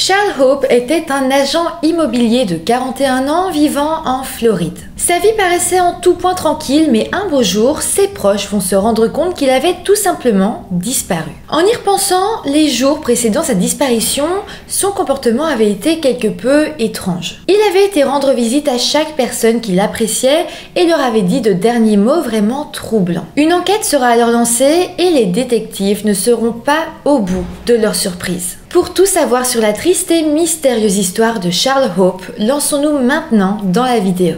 Charles Hope était un agent immobilier de 41 ans vivant en Floride. Sa vie paraissait en tout point tranquille, mais un beau jour, ses proches vont se rendre compte qu'il avait tout simplement disparu. En y repensant, les jours précédant sa disparition, son comportement avait été quelque peu étrange. Il avait été rendre visite à chaque personne qu'il appréciait et leur avait dit de derniers mots vraiment troublants. Une enquête sera alors lancée et les détectives ne seront pas au bout de leur surprise. Pour tout savoir sur la triste et mystérieuse histoire de Charles Hope, lançons-nous maintenant dans la vidéo.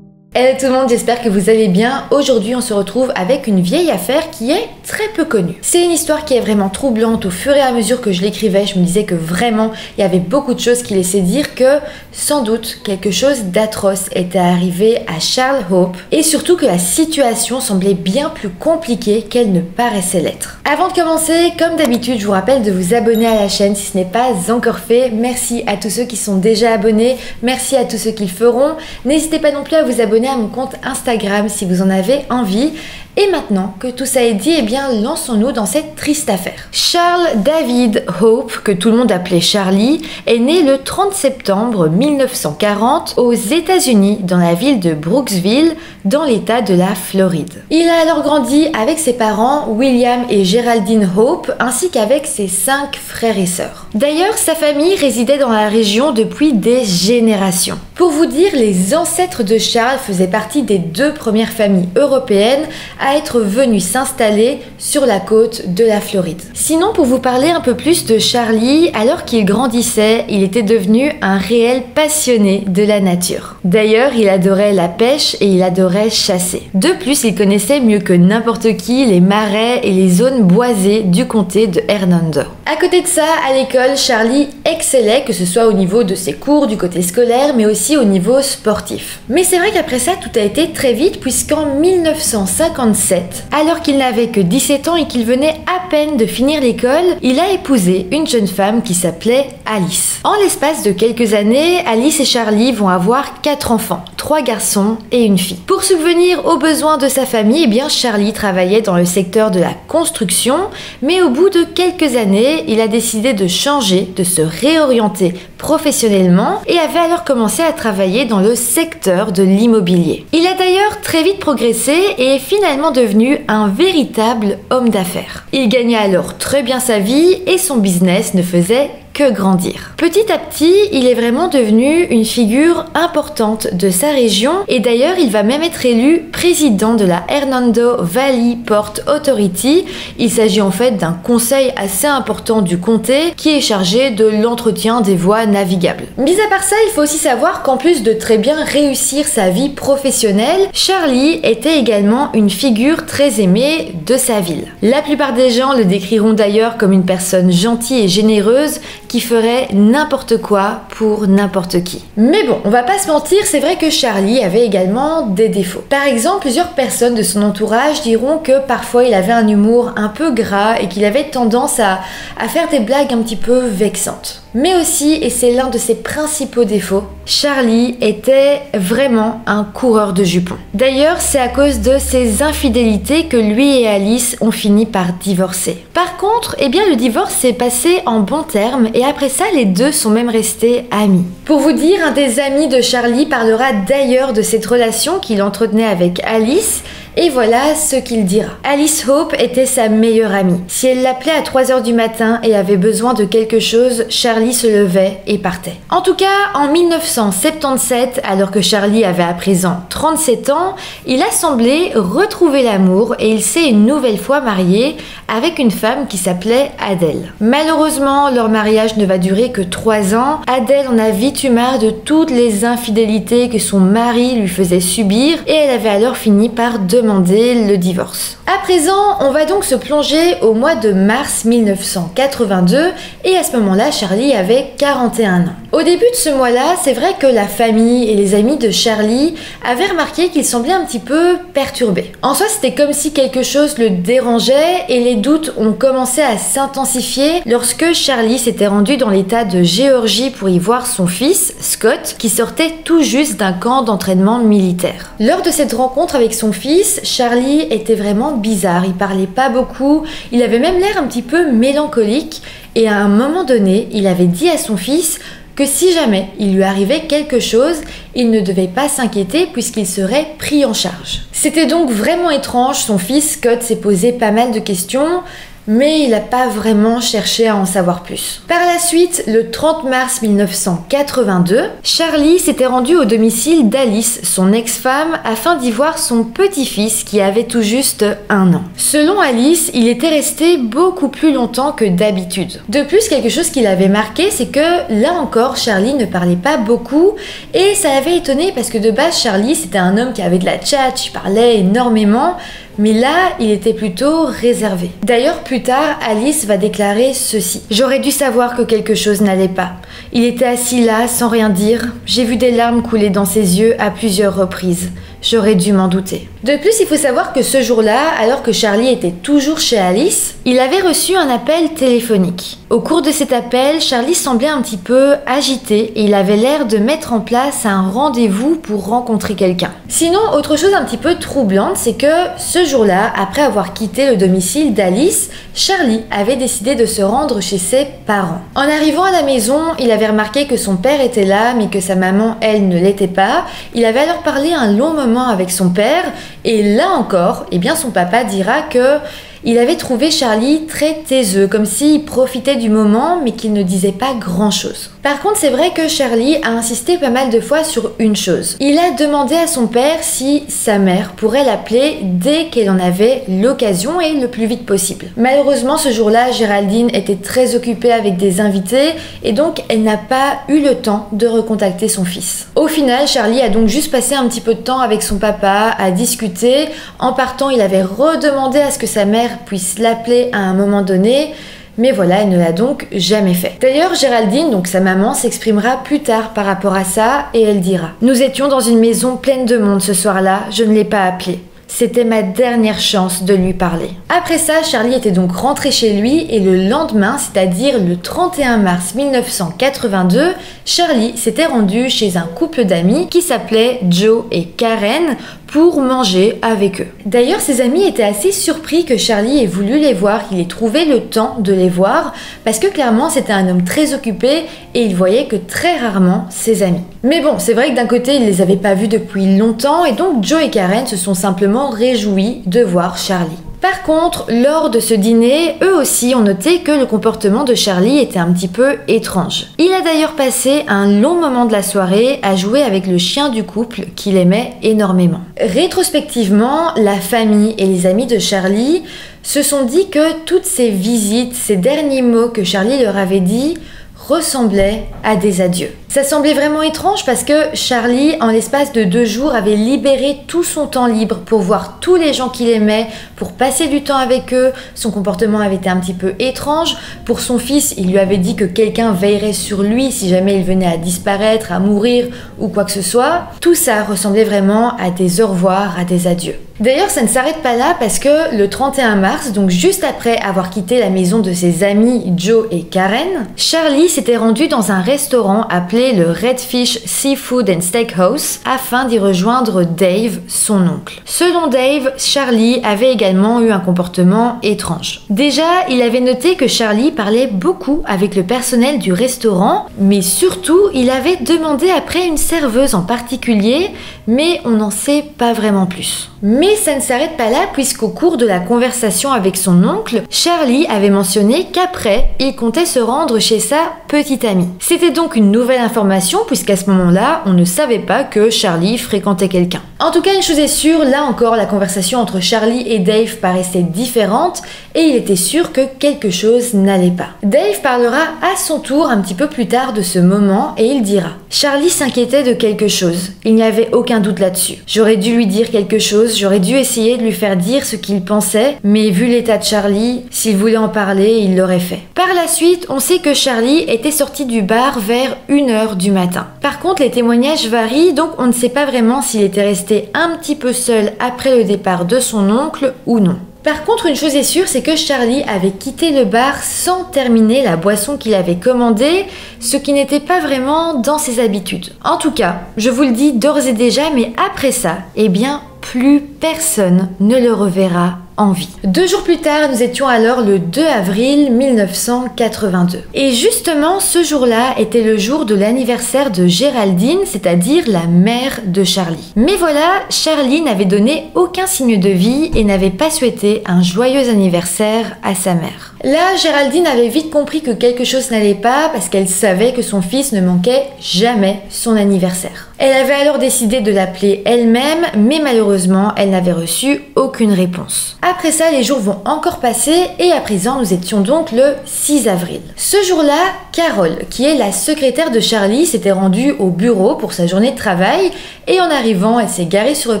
Hello tout le monde, j'espère que vous allez bien. Aujourd'hui on se retrouve avec une vieille affaire qui est très peu connue. C'est une histoire qui est vraiment troublante. Au fur et à mesure que je l'écrivais, je me disais que vraiment il y avait beaucoup de choses qui laissaient dire que sans doute quelque chose d'atroce était arrivé à Charles Hope et surtout que la situation semblait bien plus compliquée qu'elle ne paraissait l'être. Avant de commencer, comme d'habitude, je vous rappelle de vous abonner à la chaîne si ce n'est pas encore fait. Merci à tous ceux qui sont déjà abonnés, merci à tous ceux qui le feront. N'hésitez pas non plus à vous abonner à mon compte Instagram si vous en avez envie. Et maintenant que tout ça est dit, eh bien lançons-nous dans cette triste affaire. Charles David Hope, que tout le monde appelait Charlie, est né le 30 septembre 1940 aux États-Unis dans la ville de Brooksville, dans l'état de la Floride. Il a alors grandi avec ses parents William et Geraldine Hope, ainsi qu'avec ses 5 frères et sœurs. D'ailleurs, sa famille résidait dans la région depuis des générations. Pour vous dire, les ancêtres de Charles faisaient partie des 2 premières familles européennes à être venues s'installer sur la côte de la Floride. Sinon, pour vous parler un peu plus de Charlie, alors qu'il grandissait, il était devenu un réel passionné de la nature. D'ailleurs, il adorait la pêche et il adorait chasser. De plus, il connaissait mieux que n'importe qui les marais et les zones boisées du comté de Hernando. À côté de ça, à l'école, Charlie excellait, que ce soit au niveau de ses cours, du côté scolaire, mais aussi au niveau sportif. Mais c'est vrai qu'après ça, tout a été très vite, puisqu'en 1957, alors qu'il n'avait que 17 ans et qu'il venait à peine de finir l'école, il a épousé une jeune femme qui s'appelait Alice. En l'espace de quelques années, Alice et Charlie vont avoir 4 enfants, 3 garçons et une fille. Pour subvenir aux besoins de sa famille, eh bien Charlie travaillait dans le secteur de la construction, mais au bout de quelques années, il a décidé de changer, de se réorienter professionnellement et avait alors commencé à travailler dans le secteur de l'immobilier. Il a d'ailleurs très vite progressé et est finalement devenu un véritable homme d'affaires. Il gagnait alors très bien sa vie et son business ne faisait que grandir. Petit à petit, il est vraiment devenu une figure importante de sa région et d'ailleurs il va même être élu président de la Hernando Valley Port Authority. Il s'agit en fait d'un conseil assez important du comté qui est chargé de l'entretien des voies navigables. Mis à part ça, il faut aussi savoir qu'en plus de très bien réussir sa vie professionnelle, Charlie était également une figure très aimée de sa ville. La plupart des gens le décriront d'ailleurs comme une personne gentille et généreuse qui ferait n'importe quoi pour n'importe qui. Mais bon, on va pas se mentir, c'est vrai que Charlie avait également des défauts. Par exemple, plusieurs personnes de son entourage diront que parfois il avait un humour un peu gras et qu'il avait tendance à faire des blagues un petit peu vexantes. Mais aussi, et c'est l'un de ses principaux défauts, Charlie était vraiment un coureur de jupons. D'ailleurs, c'est à cause de ses infidélités que lui et Alice ont fini par divorcer. Par contre, eh bien, le divorce s'est passé en bons termes et après ça, les deux sont même restés amis. Pour vous dire, un des amis de Charlie parlera d'ailleurs de cette relation qu'il entretenait avec Alice. Et voilà ce qu'il dira. Alice Hope était sa meilleure amie. Si elle l'appelait à 3 h du matin et avait besoin de quelque chose, Charlie se levait et partait. En tout cas, en 1977, alors que Charlie avait à présent 37 ans, il a semblé retrouver l'amour et il s'est une nouvelle fois marié avec une femme qui s'appelait Adele. Malheureusement, leur mariage ne va durer que 3 ans. Adele en a vite eu marre de toutes les infidélités que son mari lui faisait subir et elle avait alors fini par demander demander le divorce. À présent, on va donc se plonger au mois de mars 1982 et à ce moment-là, Charlie avait 41 ans. Au début de ce mois-là, c'est vrai que la famille et les amis de Charlie avaient remarqué qu'il semblait un petit peu perturbé. En soi, c'était comme si quelque chose le dérangeait et les doutes ont commencé à s'intensifier lorsque Charlie s'était rendu dans l'état de Géorgie pour y voir son fils, Scott, qui sortait tout juste d'un camp d'entraînement militaire. Lors de cette rencontre avec son fils, Charlie était vraiment bizarre, il parlait pas beaucoup, il avait même l'air un petit peu mélancolique et à un moment donné, il avait dit à son fils que si jamais il lui arrivait quelque chose, il ne devait pas s'inquiéter puisqu'il serait pris en charge. C'était donc vraiment étrange, son fils Scott s'est posé pas mal de questions, mais il n'a pas vraiment cherché à en savoir plus. Par la suite, le 30 mars 1982, Charlie s'était rendu au domicile d'Alice, son ex-femme, afin d'y voir son petit-fils qui avait tout juste 1 an. Selon Alice, il était resté beaucoup plus longtemps que d'habitude. De plus, quelque chose qui l'avait marqué, c'est que là encore, Charlie ne parlait pas beaucoup et ça l'avait étonné parce que de base, Charlie, c'était un homme qui avait de la tchatche, il parlait énormément. Mais là, il était plutôt réservé. D'ailleurs, plus tard, Alice va déclarer ceci. « J'aurais dû savoir que quelque chose n'allait pas. Il était assis là, sans rien dire. J'ai vu des larmes couler dans ses yeux à plusieurs reprises. J'aurais dû m'en douter. » De plus, il faut savoir que ce jour-là, alors que Charlie était toujours chez Alice, il avait reçu un appel téléphonique. Au cours de cet appel, Charlie semblait un petit peu agité et il avait l'air de mettre en place un rendez-vous pour rencontrer quelqu'un. Sinon, autre chose un petit peu troublante, c'est que ce jour-là, après avoir quitté le domicile d'Alice, Charlie avait décidé de se rendre chez ses parents. En arrivant à la maison, il avait remarqué que son père était là, mais que sa maman, elle, ne l'était pas. Il avait alors parlé un long moment avec son père, et là encore, eh bien son papa dira que il avait trouvé Charlie très taiseux, comme s'il profitait du moment, mais qu'il ne disait pas grand-chose. Par contre, c'est vrai que Charlie a insisté pas mal de fois sur une chose. Il a demandé à son père si sa mère pourrait l'appeler dès qu'elle en avait l'occasion et le plus vite possible. Malheureusement, ce jour-là, Géraldine était très occupée avec des invités et donc elle n'a pas eu le temps de recontacter son fils. Au final, Charlie a donc juste passé un petit peu de temps avec son papa à discuter. En partant, il avait redemandé à ce que sa mère puisse l'appeler à un moment donné, mais voilà, elle ne l'a donc jamais fait. D'ailleurs, Géraldine, donc sa maman, s'exprimera plus tard par rapport à ça et elle dira « Nous étions dans une maison pleine de monde ce soir-là, je ne l'ai pas appelé. C'était ma dernière chance de lui parler. » Après ça, Charlie était donc rentré chez lui et le lendemain, c'est-à-dire le 31 mars 1982, Charlie s'était rendu chez un couple d'amis qui s'appelait Joe et Karen pour manger avec eux. D'ailleurs, ses amis étaient assez surpris que Charlie ait voulu les voir, qu'il ait trouvé le temps de les voir, parce que clairement c'était un homme très occupé et il voyait que très rarement ses amis. Mais bon, c'est vrai que d'un côté, il les avait pas vus depuis longtemps et donc Joe et Karen se sont simplement réjouis de voir Charlie. Par contre, lors de ce dîner, eux aussi ont noté que le comportement de Charlie était un petit peu étrange. Il a d'ailleurs passé un long moment de la soirée à jouer avec le chien du couple qu'il aimait énormément. Rétrospectivement, la famille et les amis de Charlie se sont dit que toutes ces visites, ces derniers mots que Charlie leur avait dit, ressemblaient à des adieux. Ça semblait vraiment étrange parce que Charlie, en l'espace de 2 jours, avait libéré tout son temps libre pour voir tous les gens qu'il aimait, pour passer du temps avec eux. Son comportement avait été un petit peu étrange. Pour son fils, il lui avait dit que quelqu'un veillerait sur lui si jamais il venait à disparaître, à mourir ou quoi que ce soit. Tout ça ressemblait vraiment à des au revoir, à des adieux. D'ailleurs, ça ne s'arrête pas là parce que le 31 mars, donc juste après avoir quitté la maison de ses amis Joe et Karen, Charlie s'était rendu dans un restaurant appelé le Redfish Seafood and Steakhouse afin d'y rejoindre Dave, son oncle. Selon Dave, Charlie avait également eu un comportement étrange. Déjà, il avait noté que Charlie parlait beaucoup avec le personnel du restaurant, mais surtout, il avait demandé après une serveuse en particulier, mais on n'en sait pas vraiment plus. Mais ça ne s'arrête pas là puisqu'au cours de la conversation avec son oncle, Charlie avait mentionné qu'après, il comptait se rendre chez sa petite amie. C'était donc une nouvelle d'informations puisqu'à ce moment-là, on ne savait pas que Charlie fréquentait quelqu'un. En tout cas, une chose est sûre, là encore, la conversation entre Charlie et Dave paraissait différente et il était sûr que quelque chose n'allait pas. Dave parlera à son tour un petit peu plus tard de ce moment et il dira « Charlie s'inquiétait de quelque chose, il n'y avait aucun doute là-dessus. J'aurais dû lui dire quelque chose, j'aurais dû essayer de lui faire dire ce qu'il pensait, mais vu l'état de Charlie, s'il voulait en parler, il l'aurait fait. » Par la suite, on sait que Charlie était sorti du bar vers 1h du matin. Par contre, les témoignages varient, donc on ne sait pas vraiment s'il était resté un petit peu seul après le départ de son oncle ou non. Par contre, une chose est sûre, c'est que Charlie avait quitté le bar sans terminer la boisson qu'il avait commandée, ce qui n'était pas vraiment dans ses habitudes. En tout cas, je vous le dis d'ores et déjà, mais après ça, eh bien, plus personne ne le reverra en vie. 2 jours plus tard, nous étions alors le 2 avril 1982. Et justement, ce jour-là était le jour de l'anniversaire de Géraldine, c'est-à-dire la mère de Charlie. Mais voilà, Charlie n'avait donné aucun signe de vie et n'avait pas souhaité un joyeux anniversaire à sa mère. Là, Géraldine avait vite compris que quelque chose n'allait pas parce qu'elle savait que son fils ne manquait jamais son anniversaire. Elle avait alors décidé de l'appeler elle-même, mais malheureusement, elle n'avait reçu aucune réponse. Après ça, les jours vont encore passer et à présent, nous étions donc le 6 avril. Ce jour-là, Carole, qui est la secrétaire de Charlie, s'était rendue au bureau pour sa journée de travail et en arrivant, elle s'est garée sur le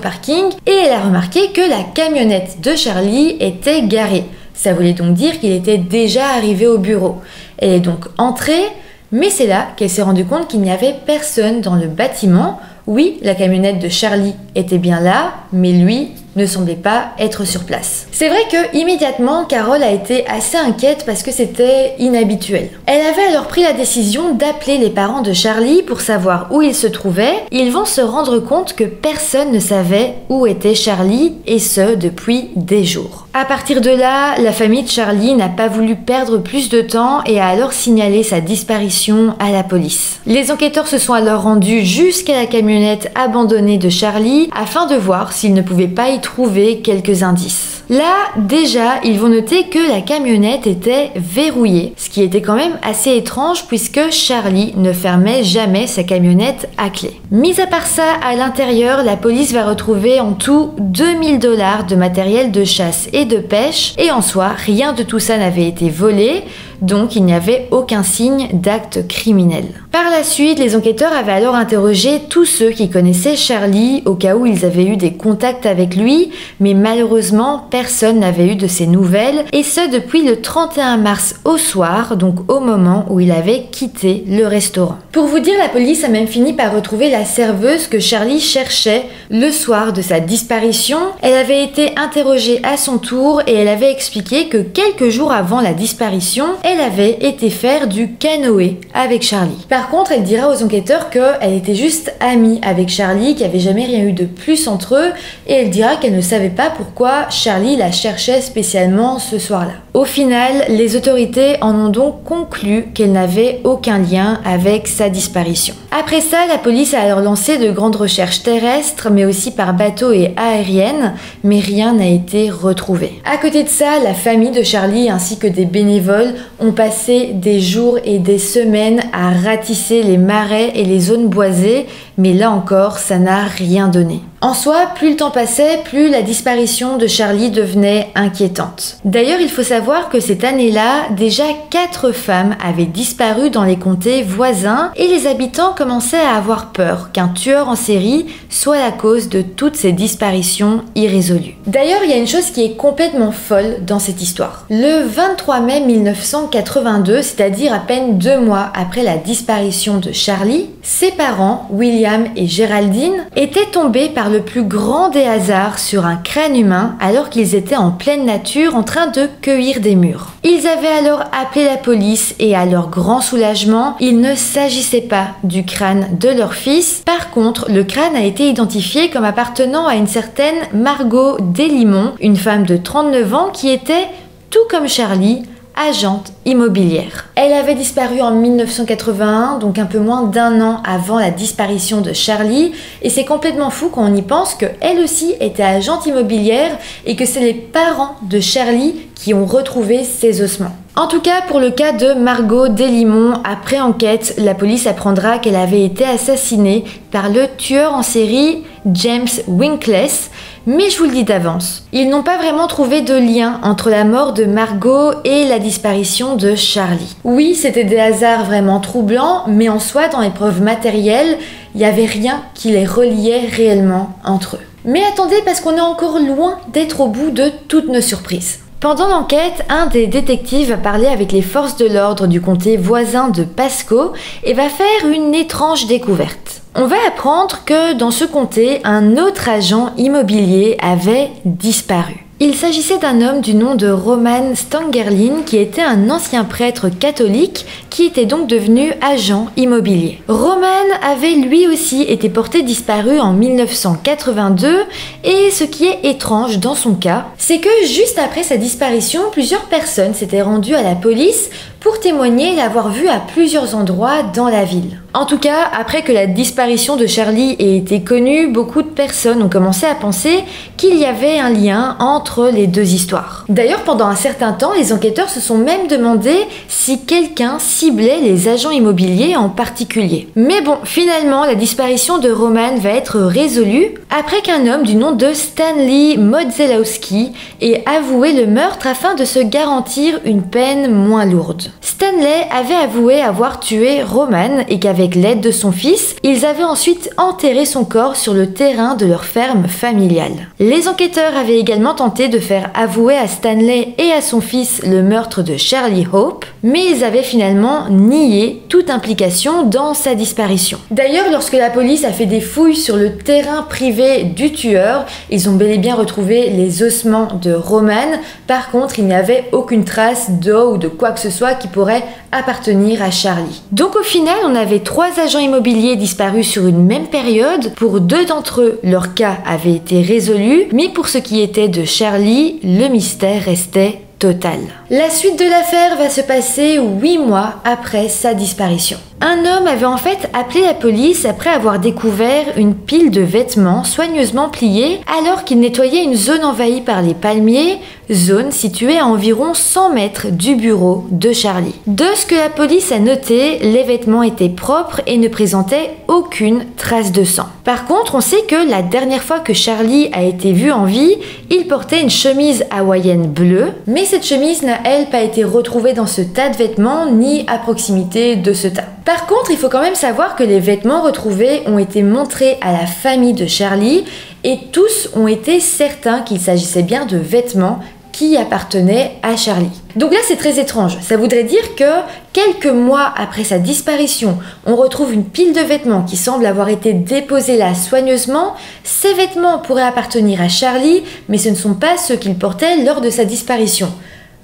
parking et elle a remarqué que la camionnette de Charlie était garée. Ça voulait donc dire qu'il était déjà arrivé au bureau. Elle est donc entrée, mais c'est là qu'elle s'est rendue compte qu'il n'y avait personne dans le bâtiment. Oui, la camionnette de Charlie était bien là, mais lui ne semblait pas être sur place. C'est vrai que immédiatement, Carole a été assez inquiète parce que c'était inhabituel. Elle avait alors pris la décision d'appeler les parents de Charlie pour savoir où il se trouvait. Ils vont se rendre compte que personne ne savait où était Charlie, et ce depuis des jours. À partir de là, la famille de Charlie n'a pas voulu perdre plus de temps et a alors signalé sa disparition à la police. Les enquêteurs se sont alors rendus jusqu'à la camionnette abandonnée de Charlie afin de voir s'ils ne pouvaient pas y trouver quelques indices. Là, déjà, ils vont noter que la camionnette était verrouillée, ce qui était quand même assez étrange puisque Charlie ne fermait jamais sa camionnette à clé. Mis à part ça, à l'intérieur, la police va retrouver en tout 2000 $ de matériel de chasse et de pêche, et en soi, rien de tout ça n'avait été volé, donc il n'y avait aucun signe d'acte criminel. Par la suite, les enquêteurs avaient alors interrogé tous ceux qui connaissaient Charlie au cas où ils avaient eu des contacts avec lui, mais malheureusement, personne n'avait eu de ses nouvelles, et ce depuis le 31 mars au soir, donc au moment où il avait quitté le restaurant. Pour vous dire, la police a même fini par retrouver la serveuse que Charlie cherchait le soir de sa disparition. Elle avait été interrogée à son tour et elle avait expliqué que quelques jours avant la disparition, elle avait été faire du canoë avec Charlie. Par contre, elle dira aux enquêteurs qu'elle était juste amie avec Charlie, qu'il n'y avait jamais rien eu de plus entre eux, et elle dira qu'elle ne savait pas pourquoi Charlie la cherchait spécialement ce soir-là. Au final, les autorités en ont donc conclu qu'elle n'avait aucun lien avec sa disparition. Après ça, la police a alors lancé de grandes recherches terrestres, mais aussi par bateau et aérienne, mais rien n'a été retrouvé. À côté de ça, la famille de Charlie ainsi que des bénévoles ont passé des jours et des semaines à ratisser les marais et les zones boisées, mais là encore, ça n'a rien donné. En soi, plus le temps passait, plus la disparition de Charlie devenait inquiétante. D'ailleurs, il faut savoir que cette année-là, déjà 4 femmes avaient disparu dans les comtés voisins et les habitants commençaient à avoir peur qu'un tueur en série soit la cause de toutes ces disparitions irrésolues. D'ailleurs, il y a une chose qui est complètement folle dans cette histoire. Le 23 mai 1982, c'est-à-dire à peine 2 mois après la disparition de Charlie, ses parents, William et Géraldine, étaient tombés par le plus grand des hasards sur un crâne humain alors qu'ils étaient en pleine nature en train de cueillir des mûres. Ils avaient alors appelé la police et à leur grand soulagement, il ne s'agissait pas du crâne de leur fils. Par contre, le crâne a été identifié comme appartenant à une certaine Margot Deslimons, une femme de 39 ans qui était, tout comme Charlie, agente immobilière. Elle avait disparu en 1981, donc un peu moins d'1 an avant la disparition de Charlie, et c'est complètement fou quand on y pense qu'elle aussi était agente immobilière et que c'est les parents de Charlie qui ont retrouvé ses ossements. En tout cas, pour le cas de Margot Delimon, après enquête, la police apprendra qu'elle avait été assassinée par le tueur en série James Winkless, mais je vous le dis d'avance, ils n'ont pas vraiment trouvé de lien entre la mort de Margot et la disparition de Charlie. Oui, c'était des hasards vraiment troublants, mais en soi, dans les preuves matérielles, il n'y avait rien qui les reliait réellement entre eux. Mais attendez, parce qu'on est encore loin d'être au bout de toutes nos surprises. Pendant l'enquête, un des détectives va parler avec les forces de l'ordre du comté voisin de Pasco et va faire une étrange découverte. On va apprendre que dans ce comté, un autre agent immobilier avait disparu. Il s'agissait d'un homme du nom de Roman Stangerlin qui était un ancien prêtre catholique qui était donc devenu agent immobilier. Roman avait lui aussi été porté disparu en 1982 et ce qui est étrange dans son cas, c'est que juste après sa disparition, plusieurs personnes s'étaient rendues à la police pour témoigner l'avoir vu à plusieurs endroits dans la ville. En tout cas, après que la disparition de Charlie ait été connue, beaucoup de personnes ont commencé à penser qu'il y avait un lien entre les deux histoires. D'ailleurs, pendant un certain temps, les enquêteurs se sont même demandé si quelqu'un ciblait les agents immobiliers en particulier. Mais bon, finalement, la disparition de Roman va être résolue après qu'un homme du nom de Stanley Modzelowski ait avoué le meurtre afin de se garantir une peine moins lourde. Stanley avait avoué avoir tué Roman et qu'avec l'aide de son fils, ils avaient ensuite enterré son corps sur le terrain de leur ferme familiale. Les enquêteurs avaient également tenté de faire avouer à Stanley et à son fils le meurtre de Charlie Hope, mais ils avaient finalement nié toute implication dans sa disparition. D'ailleurs, lorsque la police a fait des fouilles sur le terrain privé du tueur, ils ont bel et bien retrouvé les ossements de Roman. Par contre, il n'y avait aucune trace d'os ou de quoi que ce soit qui pourrait appartenir à Charlie. Donc au final, on avait 3 agents immobiliers disparus sur une même période. Pour 2 d'entre eux, leur cas avait été résolu, mais pour ce qui était de Charlie, le mystère restait total. La suite de l'affaire va se passer 8 mois après sa disparition. Un homme avait en fait appelé la police après avoir découvert une pile de vêtements soigneusement pliés alors qu'il nettoyait une zone envahie par les palmiers, zone située à environ 100 mètres du bureau de Charlie. De ce que la police a noté, les vêtements étaient propres et ne présentaient aucune trace de sang. Par contre, on sait que la dernière fois que Charlie a été vu en vie, il portait une chemise hawaïenne bleue, mais cette chemise n'a elle pas été retrouvée dans ce tas de vêtements ni à proximité de ce tas. Par contre, il faut quand même savoir que les vêtements retrouvés ont été montrés à la famille de Charlie et tous ont été certains qu'il s'agissait bien de vêtements qui appartenaient à Charlie. Donc là, c'est très étrange. Ça voudrait dire que quelques mois après sa disparition, on retrouve une pile de vêtements qui semble avoir été déposés là soigneusement. Ces vêtements pourraient appartenir à Charlie, mais ce ne sont pas ceux qu'il portait lors de sa disparition.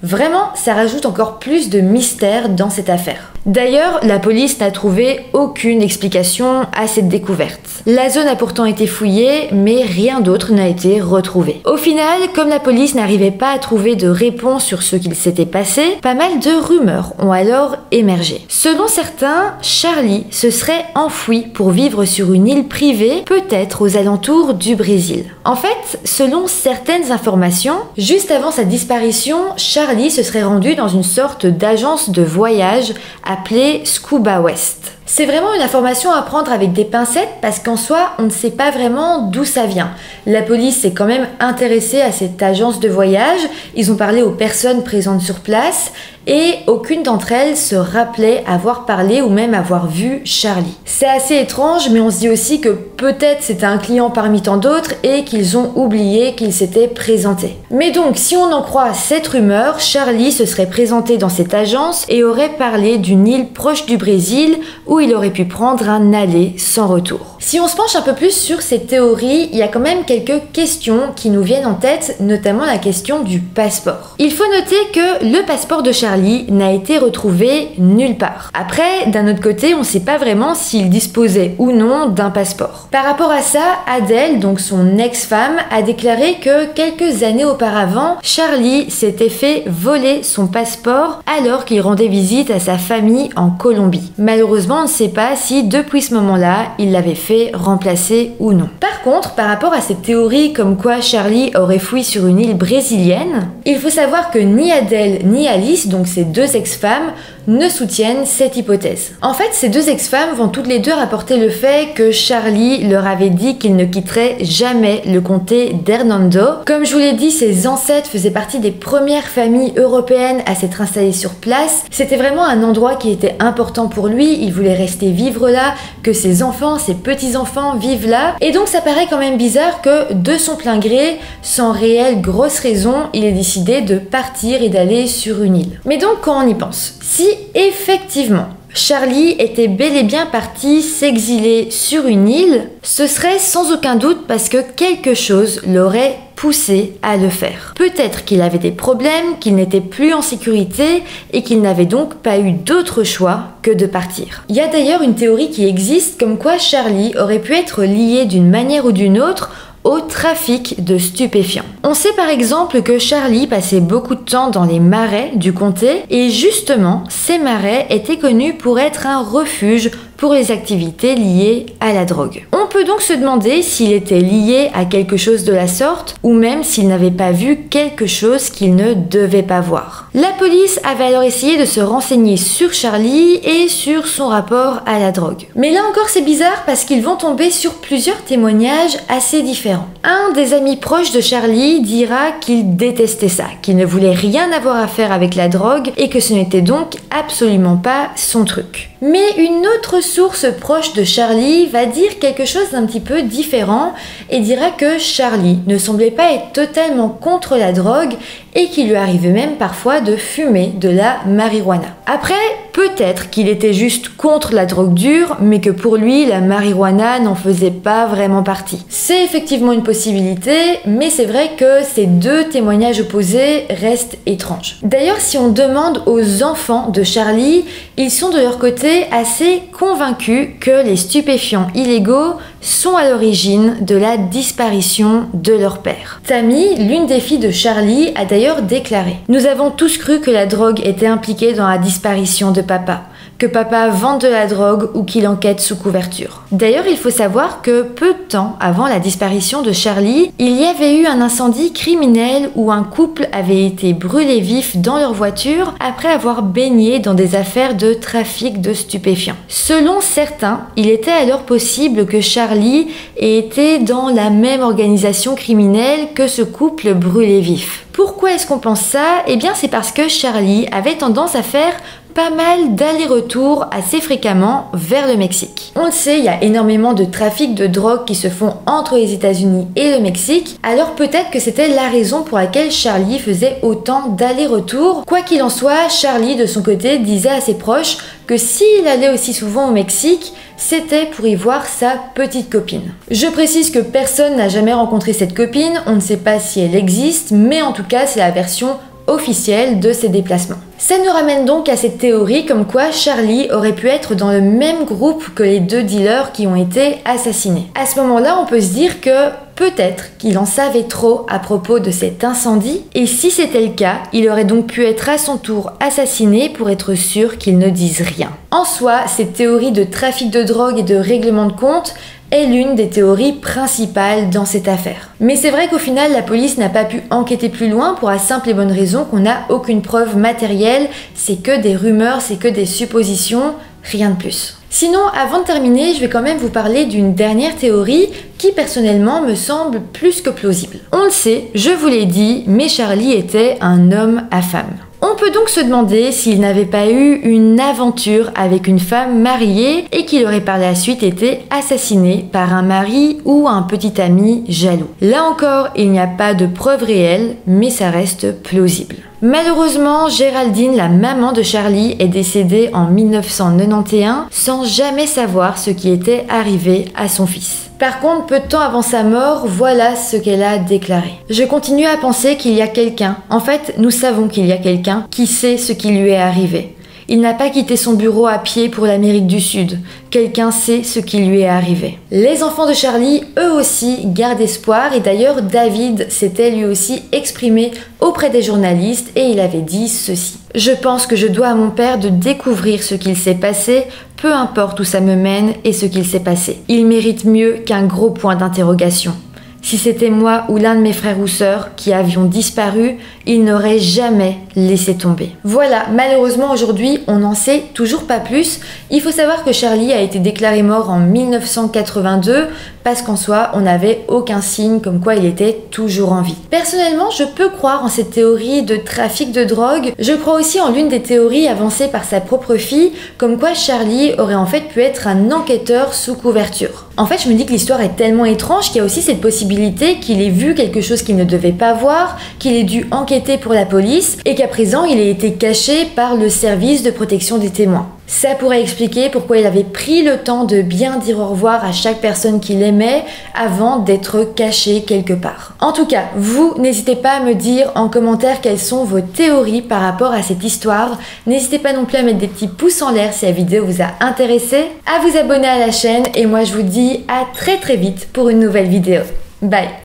Vraiment, ça rajoute encore plus de mystère dans cette affaire. D'ailleurs, la police n'a trouvé aucune explication à cette découverte. La zone a pourtant été fouillée, mais rien d'autre n'a été retrouvé. Au final, comme la police n'arrivait pas à trouver de réponse sur ce qu'il s'était passé, pas mal de rumeurs ont alors émergé. Selon certains, Charlie se serait enfoui pour vivre sur une île privée, peut-être aux alentours du Brésil. En fait, selon certaines informations, juste avant sa disparition, Charlie se serait rendu dans une sorte d'agence de voyage appelée Scuba West. C'est vraiment une information à prendre avec des pincettes parce qu'en soi, on ne sait pas vraiment d'où ça vient. La police s'est quand même intéressée à cette agence de voyage, ils ont parlé aux personnes présentes sur place et aucune d'entre elles se rappelait avoir parlé ou même avoir vu Charlie. C'est assez étrange, mais on se dit aussi que peut-être c'était un client parmi tant d'autres et qu'ils ont oublié qu'il s'était présenté. Mais donc, si on en croit cette rumeur, Charlie se serait présenté dans cette agence et aurait parlé d'une île proche du Brésil où il aurait pu prendre un aller sans retour. Si on se penche un peu plus sur cette théorie, il y a quand même quelques questions qui nous viennent en tête, notamment la question du passeport. Il faut noter que le passeport de Charlie n'a été retrouvé nulle part. Après, d'un autre côté, on ne sait pas vraiment s'il disposait ou non d'un passeport. Par rapport à ça, Adèle, donc son ex-femme, a déclaré que quelques années auparavant, Charlie s'était fait voler son passeport alors qu'il rendait visite à sa famille en Colombie. Malheureusement, on ne sait pas si depuis ce moment-là, il l'avait fait fait remplacer ou non. Par contre, par rapport à cette théorie comme quoi Charlie aurait fui sur une île brésilienne, il faut savoir que ni Adèle ni Alice, donc ces deux ex-femmes, ne soutiennent cette hypothèse. En fait, ces deux ex-femmes vont toutes les deux rapporter le fait que Charlie leur avait dit qu'il ne quitterait jamais le comté d'Hernando. Comme je vous l'ai dit, ses ancêtres faisaient partie des premières familles européennes à s'être installées sur place. C'était vraiment un endroit qui était important pour lui, il voulait rester vivre là, que ses enfants, ses petits-enfants vivent là. Et donc ça paraît quand même bizarre que de son plein gré, sans réelle grosse raison, il ait décidé de partir et d'aller sur une île. Mais donc quand on y pense, si effectivement Charlie était bel et bien parti s'exiler sur une île, ce serait sans aucun doute parce que quelque chose l'aurait poussé à le faire. Peut-être qu'il avait des problèmes, qu'il n'était plus en sécurité et qu'il n'avait donc pas eu d'autre choix que de partir. Il y a d'ailleurs une théorie qui existe comme quoi Charlie aurait pu être lié d'une manière ou d'une autre au trafic de stupéfiants. On sait par exemple que Charlie passait beaucoup de temps dans les marais du comté et justement, ces marais étaient connus pour être un refuge pour les activités liées à la drogue. On peut donc se demander s'il était lié à quelque chose de la sorte ou même s'il n'avait pas vu quelque chose qu'il ne devait pas voir. La police avait alors essayé de se renseigner sur Charlie et sur son rapport à la drogue. Mais là encore c'est bizarre parce qu'ils vont tomber sur plusieurs témoignages assez différents. Un des amis proches de Charlie dira qu'il détestait ça, qu'il ne voulait rien avoir à faire avec la drogue et que ce n'était donc absolument pas son truc. Mais une autre source proche de Charlie va dire quelque chose d'un petit peu différent et dira que Charlie ne semblait pas être totalement contre la drogue et qu'il lui arrivait même parfois de fumer de la marijuana. Après, peut-être qu'il était juste contre la drogue dure, mais que pour lui, la marijuana n'en faisait pas vraiment partie. C'est effectivement une possibilité, mais c'est vrai que ces deux témoignages opposés restent étranges. D'ailleurs, si on demande aux enfants de Charlie, ils sont de leur côté assez convaincus que les stupéfiants illégaux sont à l'origine de la disparition de leur père. Tammy, l'une des filles de Charlie, a d'ailleurs déclaré « Nous avons tous cru que la drogue était impliquée dans la disparition de papa, que papa vende de la drogue ou qu'il enquête sous couverture. » D'ailleurs, il faut savoir que peu de temps avant la disparition de Charlie, il y avait eu un incendie criminel où un couple avait été brûlé vif dans leur voiture après avoir baigné dans des affaires de trafic de stupéfiants. Selon certains, il était alors possible que Charlie ait été dans la même organisation criminelle que ce couple brûlé vif. Pourquoi est-ce qu'on pense ça? Eh bien, c'est parce que Charlie avait tendance à faire pas mal d'allers-retours assez fréquemment vers le Mexique. On le sait, il y a énormément de trafic de drogue qui se font entre les États-Unis et le Mexique, alors peut-être que c'était la raison pour laquelle Charlie faisait autant d'allers-retours. Quoi qu'il en soit, Charlie de son côté disait à ses proches que s'il allait aussi souvent au Mexique, c'était pour y voir sa petite copine. Je précise que personne n'a jamais rencontré cette copine, on ne sait pas si elle existe, mais en tout cas c'est la version officielle de ses déplacements. Ça nous ramène donc à cette théorie comme quoi Charlie aurait pu être dans le même groupe que les deux dealers qui ont été assassinés. À ce moment-là, on peut se dire que peut-être qu'il en savait trop à propos de cet incendie, et si c'était le cas, il aurait donc pu être à son tour assassiné pour être sûr qu'il ne dise rien. En soi, cette théorie de trafic de drogue et de règlement de compte est l'une des théories principales dans cette affaire. Mais c'est vrai qu'au final, la police n'a pas pu enquêter plus loin pour la simple et bonne raison qu'on n'a aucune preuve matérielle, c'est que des rumeurs, c'est que des suppositions, rien de plus. Sinon, avant de terminer, je vais quand même vous parler d'une dernière théorie qui personnellement me semble plus que plausible. On le sait, je vous l'ai dit, mais Charlie était un homme à femme. On peut donc se demander s'il n'avait pas eu une aventure avec une femme mariée et qu'il aurait par la suite été assassiné par un mari ou un petit ami jaloux. Là encore, il n'y a pas de preuves réelles, mais ça reste plausible. Malheureusement, Géraldine, la maman de Charlie, est décédée en 1991 sans jamais savoir ce qui était arrivé à son fils. Par contre, peu de temps avant sa mort, voilà ce qu'elle a déclaré. Je continue à penser qu'il y a quelqu'un. En fait, nous savons qu'il y a quelqu'un qui sait ce qui lui est arrivé. Il n'a pas quitté son bureau à pied pour l'Amérique du Sud. Quelqu'un sait ce qui lui est arrivé. Les enfants de Charlie, eux aussi, gardent espoir et d'ailleurs David s'était lui aussi exprimé auprès des journalistes et il avait dit ceci. « Je pense que je dois à mon père de découvrir ce qu'il s'est passé peu importe où ça me mène et ce qu'il s'est passé. Il mérite mieux qu'un gros point d'interrogation. Si c'était moi ou l'un de mes frères ou sœurs qui avions disparu, il n'aurait jamais laissé tomber. Voilà, malheureusement aujourd'hui, on n'en sait toujours pas plus. Il faut savoir que Charlie a été déclaré mort en 1982 parce qu'en soi, on n'avait aucun signe comme quoi il était toujours en vie. Personnellement, je peux croire en cette théorie de trafic de drogue. Je crois aussi en l'une des théories avancées par sa propre fille, comme quoi Charlie aurait en fait pu être un enquêteur sous couverture. En fait, je me dis que l'histoire est tellement étrange qu'il y a aussi cette possibilité qu'il ait vu quelque chose qu'il ne devait pas voir, qu'il ait dû enquêter pour la police et qu'à présent il ait été caché par le service de protection des témoins. Ça pourrait expliquer pourquoi il avait pris le temps de bien dire au revoir à chaque personne qu'il aimait avant d'être caché quelque part. En tout cas, vous, n'hésitez pas à me dire en commentaire quelles sont vos théories par rapport à cette histoire. N'hésitez pas non plus à mettre des petits pouces en l'air si la vidéo vous a intéressé, à vous abonner à la chaîne et moi je vous dis à très vite pour une nouvelle vidéo. Bye!